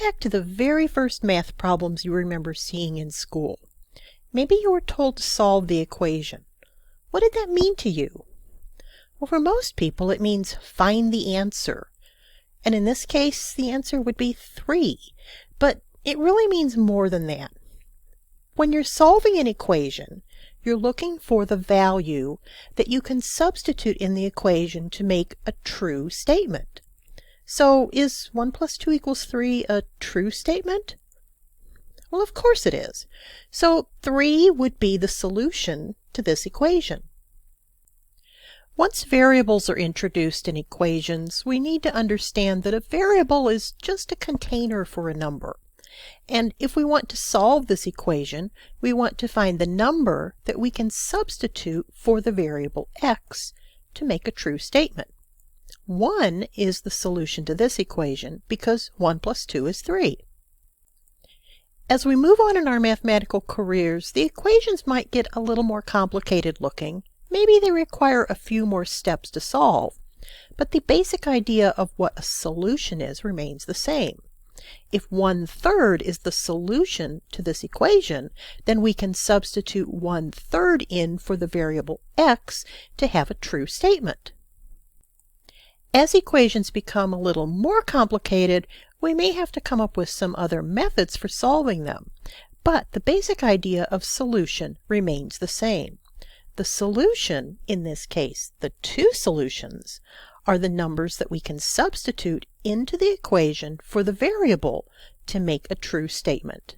back to the very first math problems you remember seeing in school. Maybe you were told to solve the equation. What did that mean to you? Well, for most people, it means find the answer. And in this case, the answer would be 3. But it really means more than that. When you're solving an equation, you're looking for the value that you can substitute in the equation to make a true statement. So is 1 plus 2 equals 3 a true statement? Well, of course it is. So 3 would be the solution to this equation. Once variables are introduced in equations, we need to understand that a variable is just a container for a number. And if we want to solve this equation, we want to find the number that we can substitute for the variable x to make a true statement. 1 is the solution to this equation because 1 plus 2 is 3. As we move on in our mathematical careers, the equations might get a little more complicated looking. Maybe they require a few more steps to solve, but the basic idea of what a solution is remains the same. If 1/3 is the solution to this equation, then we can substitute 1/3 in for the variable x to have a true statement. As equations become a little more complicated, we may have to come up with some other methods for solving them, but the basic idea of solution remains the same. The solution, in this case, the two solutions, are the numbers that we can substitute into the equation for the variable to make a true statement.